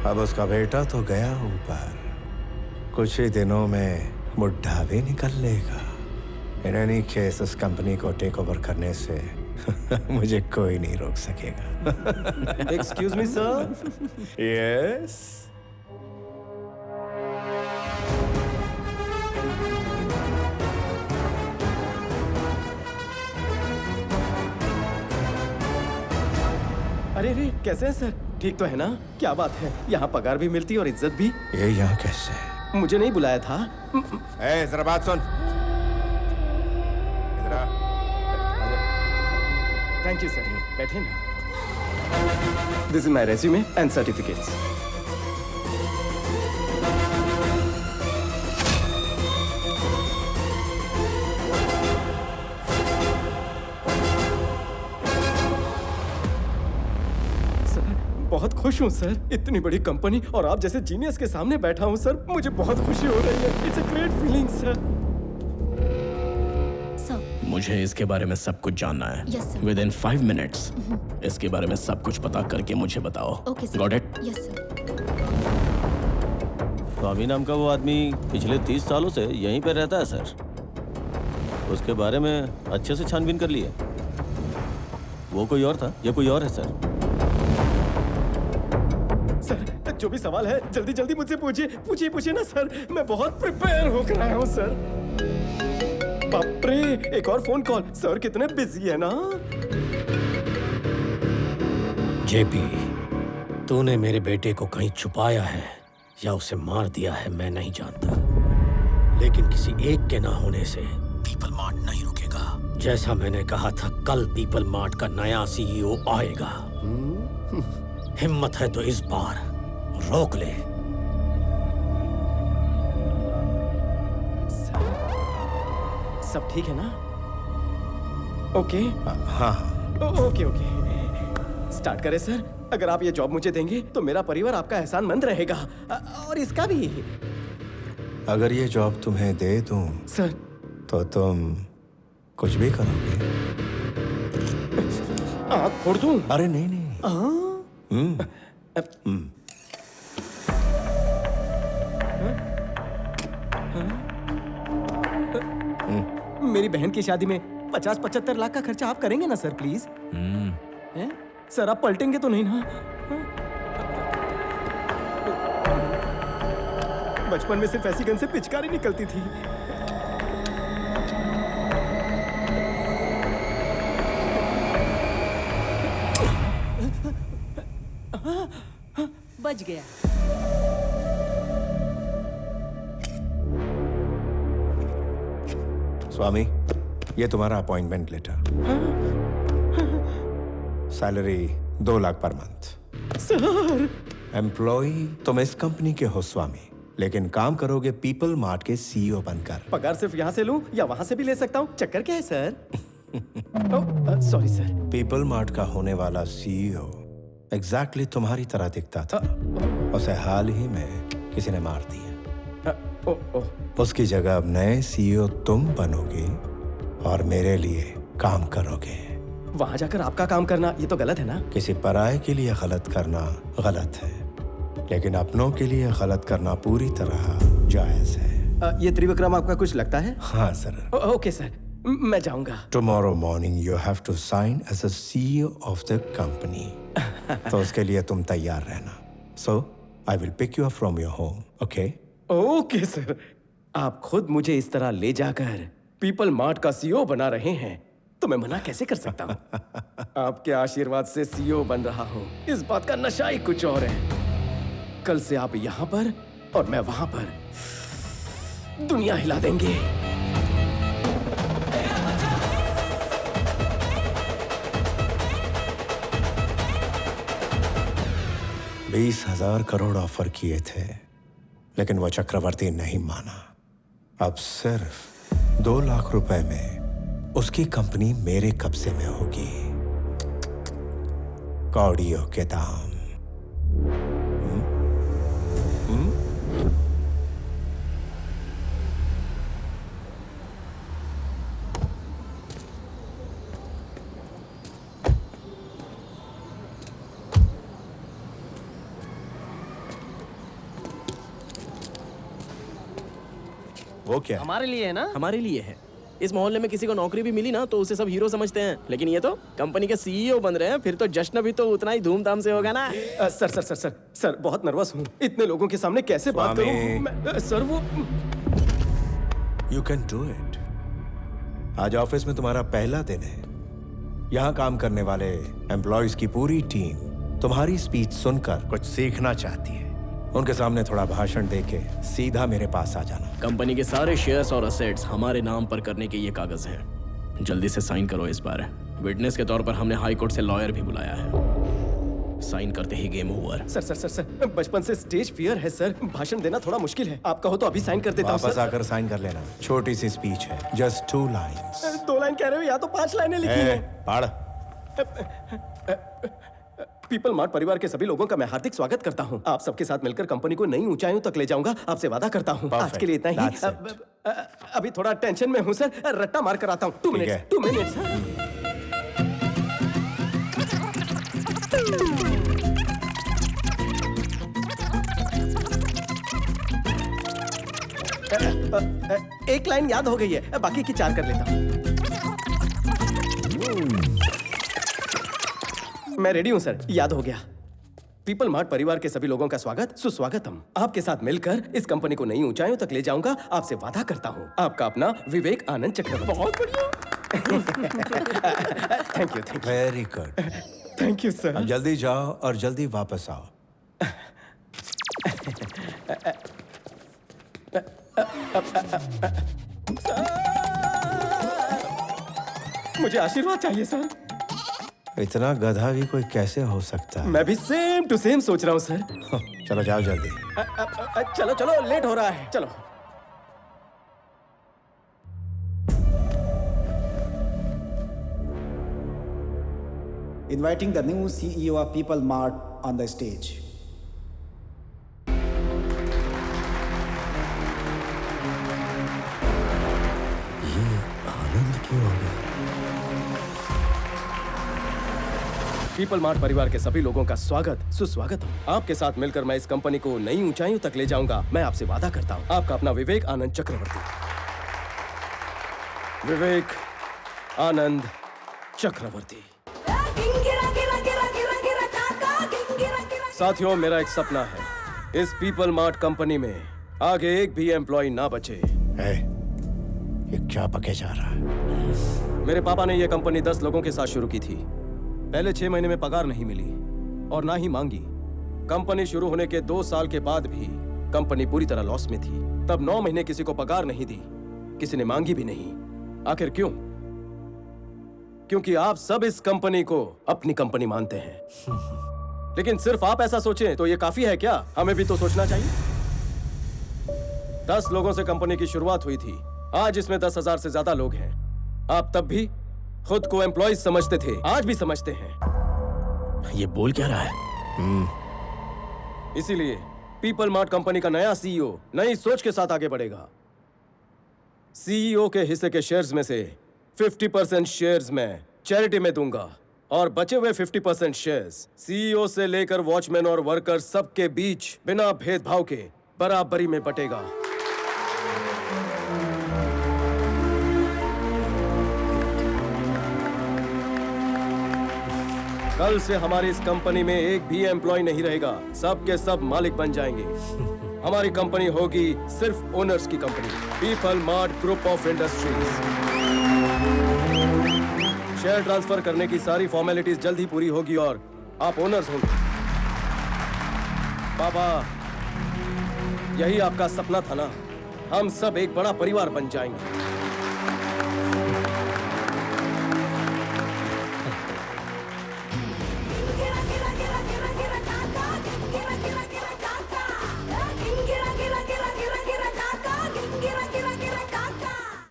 अब उसका बेटा तो गया ऊपर, कुछ ही दिनों में बुढ़ा भी निकल लेगा। इन एनी केस उस कंपनी को टेक ओवर करने से मुझे कोई नहीं रोक सकेगा। Excuse me sir. यस। अरे रे, कैसे हैं सर? ठीक तो है ना? क्या बात है, यहाँ पगार भी मिलती और इज्जत भी। ये यहाँ कैसे? मुझे नहीं बुलाया था। जरा बात सुन। इधर आ। थैंक यू सर, बैठे ना। This is my resume and certificates. बहुत खुश हूँ सर, इतनी बड़ी कंपनी और आप जैसे जीनियस के सामने बैठा हूँ सर, मुझे बहुत खुशी हो रही है। It's a great feeling sir. मुझे इसके बारे में सब कुछ जानना है। Yes, sir. Within 5 minutes इसके बारे में सब कुछ पता करके मुझे बताओ। Okay, sir. Got it? Yes, sir. स्वामी नाम का वो आदमी पिछले 30 सालों से यहीं पे रहता है सर। उसके बारे में अच्छे से छानबीन कर लिया। वो कोई और था, ये कोई और है सर। सर, जो भी सवाल है जल्दी जल्दी मुझसे पूछिए ना सर। मैं बहुत प्रिपेयर होकर आया हूँ सर। बाप रे, एक और फोन कॉल। सर कितने बिजी है ना। जेपी, तूने मेरे बेटे को कहीं छुपाया है या उसे मार दिया है मैं नहीं जानता, लेकिन किसी एक के ना होने से पीपल मार्ट नहीं रुकेगा। जैसा मैंने कहा था, कल पीपल मार्ट का नया सीईओ आएगा। हिम्मत है तो इस बार रोक ले। सब ठीक है ना? ओके। हाँ। ओके। स्टार्ट करें सर। अगर आप ये जॉब मुझे देंगे तो मेरा परिवार आपका एहसानमंद रहेगा, और इसका भी। अगर ये जॉब तुम्हें दे दूं सर, तो तुम कुछ भी करोगे? आँख फोड़ दूं? अरे नहीं। मेरी बहन की शादी में 50-75 लाख का खर्चा आप करेंगे ना सर, प्लीज? सर, आप पलटेंगे तो नहीं ना? बचपन में सिर्फ ऐसी गन से पिचकारी निकलती थी। बच गया। स्वामी, ये तुम्हारा appointment letter. Salary 2 lakh per month. Sir, employ तुम इस कंपनी के हो स्वामी, लेकिन काम करोगे पीपल मार्ट के सीईओ बनकर। पगार सिर्फ यहाँ से लूं या वहाँ से भी ले सकता हूँ? चक्कर क्या है sir? Sorry sir. People mart का होने वाला सीईओ एग्जैक्टली तुम्हारी तरह दिखता था। उसे हाल ही में किसी ने मार दिया। उसकी जगह अब नए सीईओ तुम बनोगे और मेरे लिए काम करोगे। वहां जाकर आपका काम करना ये तो गलत है ना? किसी पराये के लिए गलत करना गलत है, लेकिन अपनों के लिए गलत करना पूरी तरह जायज है। ये त्रिविक्रम आपका कुछ लगता है? हाँ सर। ओके सर, मैं जाऊंगा। Tomorrow morning you have to sign as a CEO of the company. तो उसके लिए तुम तैयार रहना। So I will pick you up from your home. Okay? Okay sir. आप खुद मुझे इस तरह ले जाकर पीपल मार्ट का सीईओ बना रहे हैं तो मैं मना कैसे कर सकता हूँ? आपके आशीर्वाद से सीईओ बन रहा हूँ, इस बात का नशा ही कुछ और है। कल से आप यहाँ पर और मैं वहां पर दुनिया हिला देंगे। 20,000 करोड़ ऑफर किए थे, लेकिन वो चक्रवर्ती नहीं माना। अब सिर्फ 2 लाख रुपए में उसकी कंपनी मेरे कब्जे में होगी। कौड़ियों के दाम। वो क्या है? हमारे लिए है ना, हमारे लिए है। इस मोहल्ले में किसी को नौकरी भी मिली ना तो उसे सब हीरो समझते हैं, लेकिन ये तो कंपनी के सीईओ बन रहे हैं, फिर तो जश्न भी तो उतना ही धूमधाम से होगा ना। Sir sir sir sir sir बहुत नर्वस हूँ, इतने लोगों के सामने कैसे बात स्वामी। करूँ सर? वो यू कैन डू इट। आज ऑफिस में तुम्हारा पहला दिन है। यहाँ काम करने वाले एम्प्लॉयज की पूरी टीम तुम्हारी स्पीच सुनकर कुछ सीखना चाहती है। उनके सामने थोड़ा भाषण देके सीधा मेरे पास आ जाना। कंपनी के सारे शेयर्स और असेट्स हमारे नाम पर करने के ये कागज हैं। जल्दी से साइन करो इस बार। विटनेस के तौर पर हमने हाई कोर्ट से लॉयर भी बुलाया है। साइन करते ही game over. Sir sir sir sir बचपन से स्टेज फियर है सर, भाषण देना थोड़ा मुश्किल है। आप कहो तो अभी साइन कर देता हूँ वापस सर। आकर साइन कर लेना। छोटी सी स्पीच है, जस्ट 2 लाइन्स। 2 लाइन कह रहे हो या तो 5 लाइनें लिखी हैं। पढ़। पीपल मार्ट परिवार के सभी लोगों का मैं हार्दिक स्वागत करता हूं। आप सबके साथ मिलकर कंपनी को नई ऊंचाइयों तक ले जाऊंगा, आपसे वादा करता हूं। आज Perfect. के लिए इतना ही। That's it. अभी थोड़ा टेंशन में हूं सर, रट्टा मार कर आता हूं। 2 ठीक है। मिनट्स 2 मिनट्स एक लाइन याद हो गई है, बाकी की 4 कर लेता हूं। मैं रेडी हूं सर, याद हो गया। पीपल मार्ट परिवार के सभी लोगों का स्वागत सुस्वागतम। आपके साथ मिलकर इस कंपनी को नई ऊंचाइयों तक ले जाऊंगा, आपसे वादा करता हूं। आपका अपना विवेक आनंद चक्रवर्ती। बहुत बढ़िया। Thank you very good. Thank you sir. अब जल्दी जाओ और जल्दी वापस आओ। मुझे आशीर्वाद चाहिए सर। इतना गधा भी कोई कैसे हो सकता है? मैं भी सेम टू सेम सोच रहा हूँ सर। चलो जाओ जल्दी। चलो चलो, लेट हो रहा है, चलो। Inviting the new CEO of People Mart on the stage. आनंद क्यों हो गया? पीपल मार्ट परिवार के सभी लोगों का स्वागत सुस्वागत हो। आपके साथ मिलकर मैं इस कंपनी को नई ऊंचाइयों तक ले जाऊंगा, मैं आपसे वादा करता हूं। आपका अपना विवेक आनंद चक्रवर्ती। विवेक आनंद चक्रवर्ती। साथियों, मेरा एक सपना है, इस पीपल मार्ट कंपनी में आगे एक भी एम्प्लॉय ना बचे। ए, ये क्या पके जा रहा है? मेरे पापा ने यह कंपनी 10 लोगों के साथ शुरू की थी। पहले 6 महीने में पगार नहीं मिली और ना ही मांगी। कंपनी शुरू होने के 2 साल के बाद भी कंपनी पूरी तरह लॉस में थी। तब 9 महीने किसी को पगार नहीं दी, किसी ने मांगी भी नहीं। आखिर क्यों? क्योंकि आप सब इस कंपनी को अपनी कंपनी मानते हैं। लेकिन सिर्फ आप ऐसा सोचें तो ये काफी है क्या? हमें भी तो सोचना चाहिए। 10 लोगों से कंपनी की शुरुआत हुई थी, आज इसमें 10,000 से ज्यादा लोग हैं। आप तब भी खुद को एम्प्लॉयज समझते थे, आज भी समझते हैं। ये बोल क्या रहा है? इसीलिए पीपल मार्ट कंपनी का नया सीईओ नई सोच के साथ आगे बढ़ेगा। सीईओ के हिस्से के शेयर्स में से 50% शेयर्स मैं चैरिटी में दूंगा और बचे हुए 50% शेयर्स सीईओ से लेकर वॉचमैन और वर्कर सबके बीच बिना भेदभाव के बराबरी में बटेगा। कल से हमारी इस कंपनी में एक भी एम्प्लॉय नहीं रहेगा, सब के सब मालिक बन जाएंगे। हमारी कंपनी होगी सिर्फ ओनर्स की company, people mart group of industries. Share transfer करने की सारी फॉर्मेलिटीज जल्द ही पूरी होगी और आप ओनर्स होंगे। पापा, यही आपका सपना था ना? हम सब एक बड़ा परिवार बन जाएंगे।